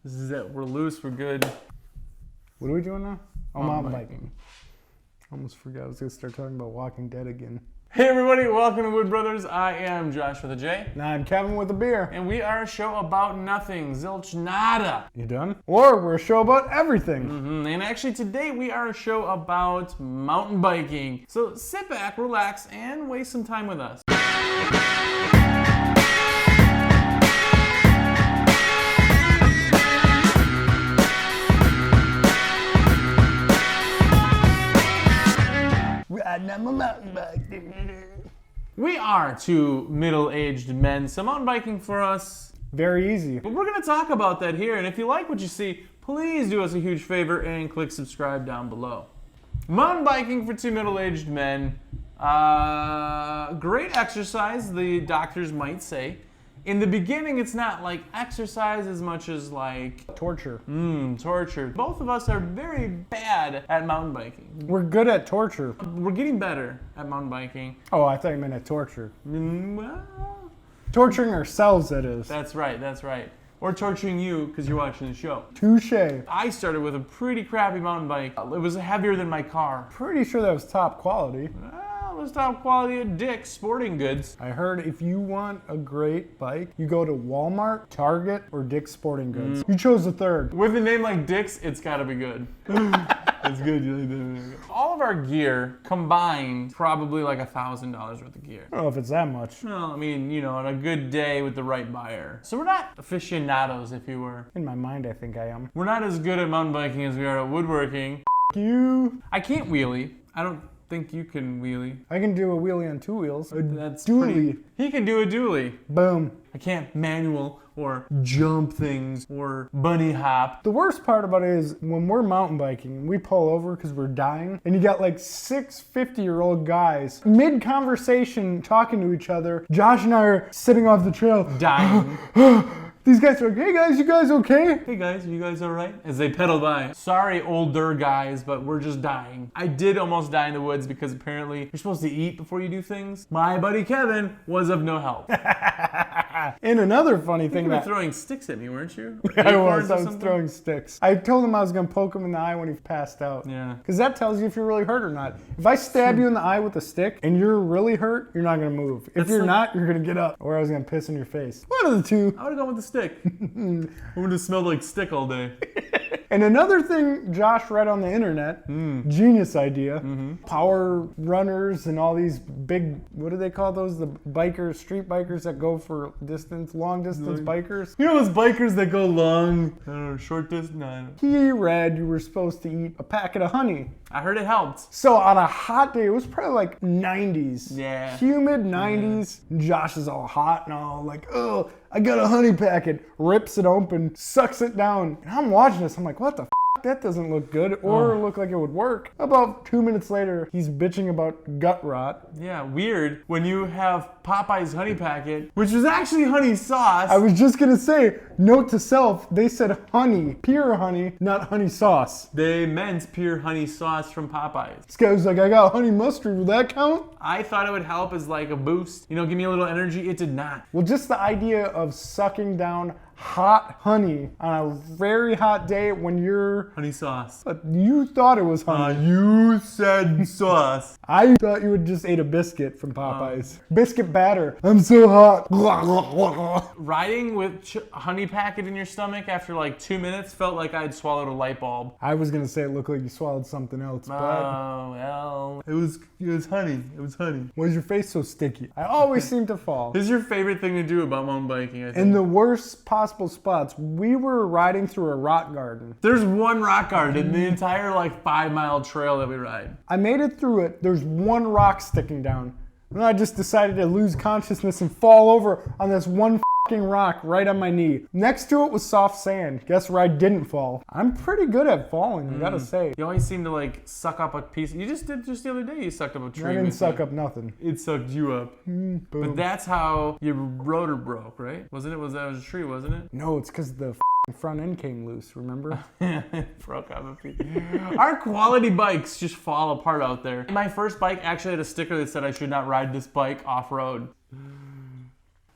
This is it. We're loose. We're good. What are we doing now? Oh, mountain biking. Almost forgot I was going to start talking about Walking Dead again. Hey everybody, welcome to Wood Brothers. I am Josh with a J. And I'm Kevin with a beer. And we are a show about nothing. Zilch nada. You done? Or we're a show about everything. And actually today we are a show about mountain biking. So sit back, relax, and waste some time with us. We are two middle-aged men, so mountain biking for us, very easy. But we're going to talk about that here, and if you like what you see, please do us a huge favor and click subscribe down below. Mountain biking for two middle-aged men, great exercise, the doctors might say. In the beginning, it's not like exercise as much as like torture. Torture. Both of us are very bad at mountain biking. We're good at torture. We're getting better at mountain biking. Oh, I thought you meant at torture. Well, torturing ourselves, that is. That's right, that's right. Or torturing you because you're watching the show. Touche. I started with a pretty crappy mountain bike. It was heavier than my car. Pretty sure that was top quality. It was top quality at Dick's Sporting Goods. I heard if you want a great bike, you go to Walmart, Target, or Dick's Sporting Goods. You chose the third. With a name like Dick's, it's gotta be good. It's good. All of our gear combined, probably like $1,000 worth of gear. I don't know if it's that much. Well, I mean, you know, on a good day with the right buyer. So we're not aficionados, if you were. In my mind, I think I am. We're not as good at mountain biking as we are at woodworking. You. I can't wheelie. I don't think you can wheelie. I can do a wheelie on two wheels. That's dually. He can do a dually. Boom. I can't manual or jump things or bunny hop. The worst part about it is when we're mountain biking, we pull over because we're dying, and you got like 6 50-year-old guys mid-conversation talking to each other. Josh and I are sitting off the trail. Dying. These guys are like, hey guys, you guys okay? Hey guys, you guys all right? As they pedal by. Sorry, older guys, but we're just dying. I did almost die in the woods because apparently you're supposed to eat before you do things. My buddy Kevin was of no help. And another funny thing, you were throwing sticks at me, weren't you? I was throwing sticks. I told him I was going to poke him in the eye when he passed out. Yeah. Because that tells you if you're really hurt or not. If I stab you in the eye with a stick and you're really hurt, you're not going to move. If you're not, you're going to get up. Or I was going to piss in your face. One of the two. I would have gone with the stick. I would have smelled like stick all day. And another thing Josh read on the internet, genius idea, power runners and all these big, what do they call those? The bikers, street bikers that go for distance, long distance bikers. You know those bikers that go long, I don't know, short distance? No, I don't. He read you were supposed to eat a packet of honey. I heard it helped. So on a hot day, it was probably like 90s. Yeah. Humid 90s. Yeah. Josh is all hot and all like, oh, I got a honey packet. Rips it open, sucks it down. And I'm watching this, I'm like, what the f? That doesn't look good or look like it would work. About 2 minutes later, he's bitching about gut rot. Yeah, weird when you have Popeye's honey packet, which was actually honey sauce. I was just gonna say, note to self, they said honey, pure honey, not honey sauce. They meant pure honey sauce from Popeye's. This guy was like, I got honey mustard, will that count? I thought it would help as like a boost, you know, give me a little energy. It did not. Well, just the idea of sucking down hot honey on a very hot day when you're... Honey sauce. But you thought it was honey. You said sauce. I thought you would just ate a biscuit from Popeyes. Biscuit batter. I'm so hot. Riding with honey packet in your stomach after like 2 minutes felt like I'd swallowed a light bulb. I was going to say it looked like you swallowed something else, but... Oh, well. It was honey. It was honey. Why is your face so sticky? I always seem to fall. This is your favorite thing to do about mountain biking, I think. In the worst possible spots. We were riding through a rock garden. There's one rock garden in the entire like 5-mile trail that we ride. I made it through it. There's one rock sticking down. And I just decided to lose consciousness and fall over on this one fucking rock right on my knee. Next to it was soft sand. Guess where I didn't fall? I'm pretty good at falling, I gotta say. You always seem to like suck up a piece. You just did just the other day. You sucked up a tree. I didn't suck up nothing. It sucked you up. But that's how your rotor broke, right? Wasn't it? Was that a tree? Wasn't it? No, it's because the front end came loose. Remember? Broke up a piece. Our quality bikes just fall apart out there. My first bike actually had a sticker that said I should not ride this bike off road.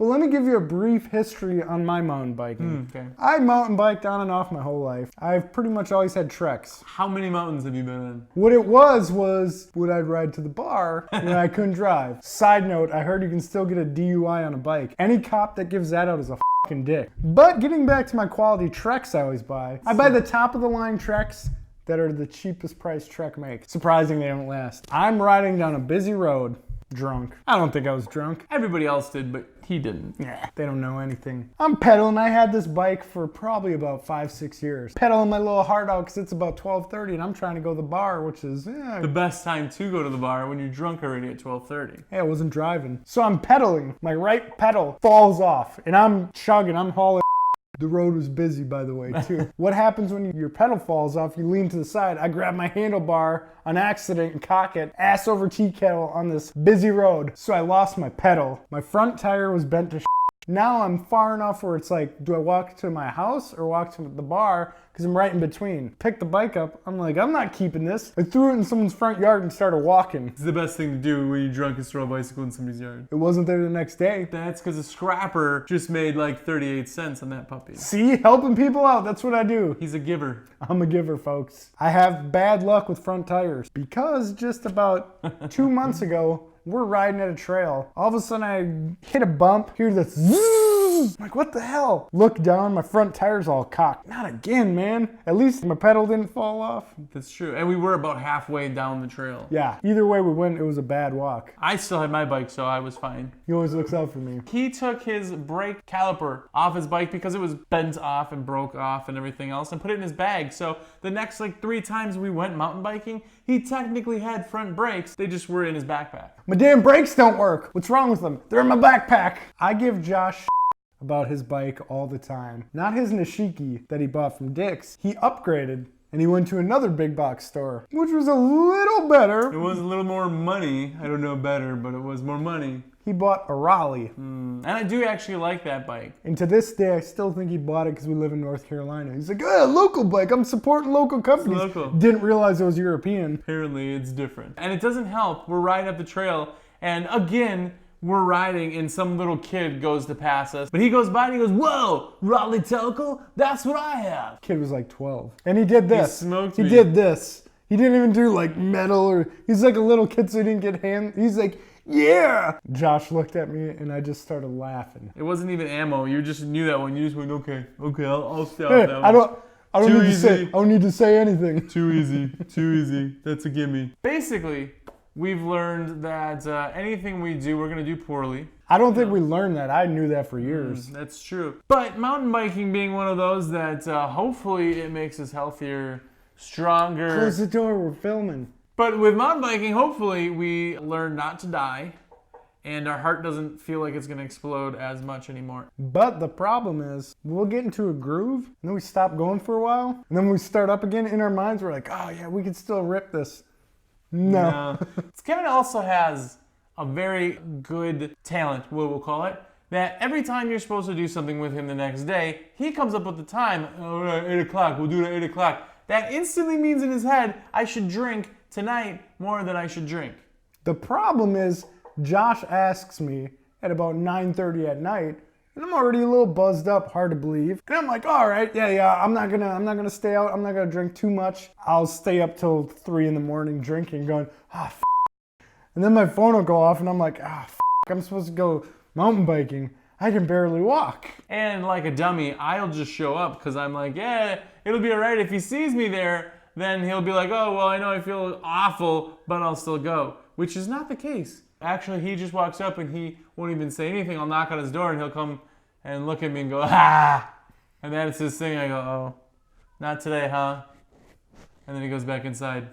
Well, let me give you a brief history on my mountain biking. Okay. I mountain biked on and off my whole life. I've pretty much always had treks. How many mountains have you been in? What it was would I'd ride to the bar when I couldn't drive. Side note, I heard you can still get a DUI on a bike. Any cop that gives that out is a fucking dick. But getting back to my quality treks I always buy. I buy the top of the line treks that are the cheapest price Trek make. Surprising they don't last. I'm riding down a busy road, drunk. I don't think I was drunk. Everybody else did, but he didn't. Yeah, they don't know anything. I'm pedaling. I had this bike for probably about 5-6 years. Pedaling my little heart out because it's about 12:30 and I'm trying to go to the bar, which is, The best time to go to the bar when you're drunk already at 12:30. I wasn't driving. So I'm pedaling. My right pedal falls off and I'm chugging. I'm hauling. The road was busy, by the way, too. What happens when your pedal falls off? You lean to the side. I grab my handlebar on accident and cock it ass over tea kettle on this busy road. So I lost my pedal. My front tire was bent to shit. Now I'm far enough where it's like, do I walk to my house or walk to the bar? Because I'm right in between. Pick the bike up. I'm like, I'm not keeping this. I threw it in someone's front yard and started walking. It's the best thing to do when you're drunk is throw a bicycle in somebody's yard. It wasn't there the next day. That's because a scrapper just made like 38 cents on that puppy. See, helping people out. That's what I do. He's a giver. I'm a giver, folks. I have bad luck with front tires because just about 2 months ago, we're riding at a trail. All of a sudden I hit a bump, hear this zzz. I'm like, what the hell? Look down, my front tire's all cocked. Not again, man. At least my pedal didn't fall off. That's true. And we were about halfway down the trail. Yeah, either way we went, it was a bad walk. I still had my bike, so I was fine. He always looks out for me. He took his brake caliper off his bike because it was bent off and broke off and everything else and put it in his bag. So the next like 3 times we went mountain biking, he technically had front brakes. They just were in his backpack. My damn brakes don't work. What's wrong with them? They're in my backpack. I give Josh about his bike all the time. Not his Nishiki that he bought from Dick's. He upgraded and he went to another big box store, which was a little better. It was a little more money. I don't know better, but it was more money. He bought a Raleigh. And I do actually like that bike. And to this day, I still think he bought it because we live in North Carolina. He's like, local bike. I'm supporting local companies. Local. Didn't realize it was European. Apparently, it's different. And it doesn't help. We're riding up the trail, and again, we're riding, and some little kid goes to pass us. But he goes by and he goes, whoa, Raleigh Tokul? That's what I have. Kid was like 12. And he did this. He smoked He me. did this. He didn't even do like metal or, he's like a little kid so he didn't get hand. He's like, yeah. Josh looked at me and I just started laughing. It wasn't even ammo. You just knew that one. You just went, okay, I'll stop Hey, that one. I don't Too need easy. I don't need to say anything. Too easy. That's a gimme. Basically, we've learned that anything we do, we're going to do poorly. I don't think we learned that. I knew that for years. That's true. But mountain biking being one of those that hopefully it makes us healthier, stronger. Close the door, we're filming. But with mountain biking, hopefully we learn not to die and our heart doesn't feel like it's going to explode as much anymore. But the problem is, we'll get into a groove, and then we stop going for a while, and then we start up again in our minds, we're like, oh yeah, we can still rip this. No. Kevin also has a very good talent, what we'll call it, that every time you're supposed to do something with him the next day, he comes up with the time, all right, 8 o'clock, we'll do it at 8 o'clock. That instantly means in his head, I should drink tonight more than I should drink. The problem is, Josh asks me at about 9:30 at night, and I'm already a little buzzed up, hard to believe. And I'm like, all right, yeah, I'm not gonna stay out. I'm not gonna drink too much. I'll stay up till 3 in the morning drinking, going, f***. And then my phone will go off, and I'm like, f***, I'm supposed to go mountain biking. I can barely walk. And like a dummy, I'll just show up because I'm like, yeah, it'll be all right. If he sees me there, then he'll be like, oh, well, I know I feel awful, but I'll still go, which is not the case. Actually, he just walks up and he won't even say anything. I'll knock on his door and he'll come and look at me and go, ah. And that's his thing. I go, oh, not today, huh? And then he goes back inside.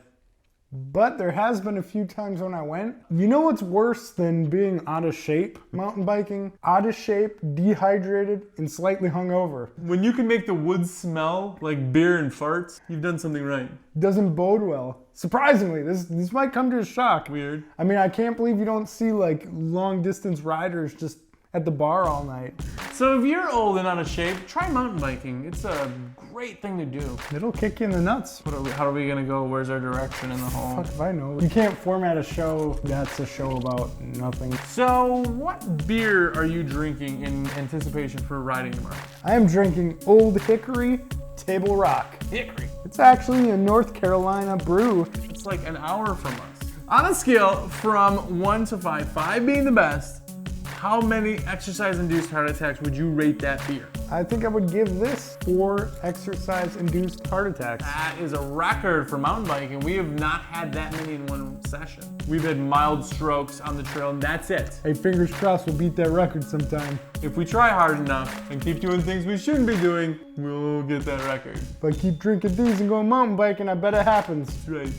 But there has been a few times when I went. You know what's worse than being out of shape mountain biking? Out of shape, dehydrated, and slightly hungover. When you can make the woods smell like beer and farts, you've done something right. Doesn't bode well. Surprisingly, this might come to a shock. Weird. I mean, I can't believe you don't see like long distance riders just at the bar all night. So if you're old and out of shape, try mountain biking. It's a great thing to do. It'll kick you in the nuts. How are we gonna go? Where's our direction in the hole? Fuck if I know. You can't format a show that's a show about nothing. So what beer are you drinking in anticipation for riding tomorrow? I am drinking Old Hickory Table Rock. Hickory. It's actually a North Carolina brew. It's like an hour from us. On a scale from 1 to 5, 5 being the best, how many exercise-induced heart attacks would you rate that beer? I think I would give this 4 exercise-induced heart attacks. That is a record for mountain biking. We have not had that many in one session. We've had mild strokes on the trail, and that's it. Hey, fingers crossed we'll beat that record sometime. If we try hard enough and keep doing things we shouldn't be doing, we'll get that record. If I keep drinking these and going mountain biking, I bet it happens. That's right.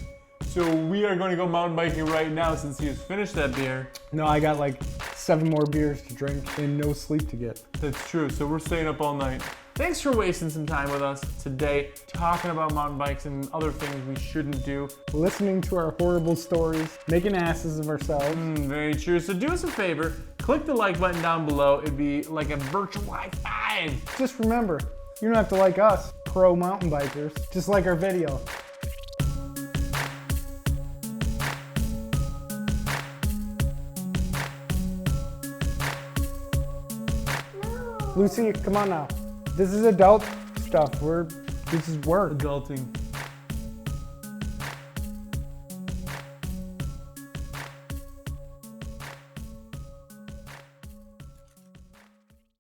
So we are going to go mountain biking right now since he has finished that beer. No, I got like 7 more beers to drink and no sleep to get. That's true, so we're staying up all night. Thanks for wasting some time with us today, talking about mountain bikes and other things we shouldn't do. Listening to our horrible stories, making asses of ourselves. Very true. So do us a favor, click the like button down below. It'd be like a virtual high five. Just remember, you don't have to like us, pro mountain bikers. Just like our video. Lucy, come on now. This is adult stuff. This is work. Adulting.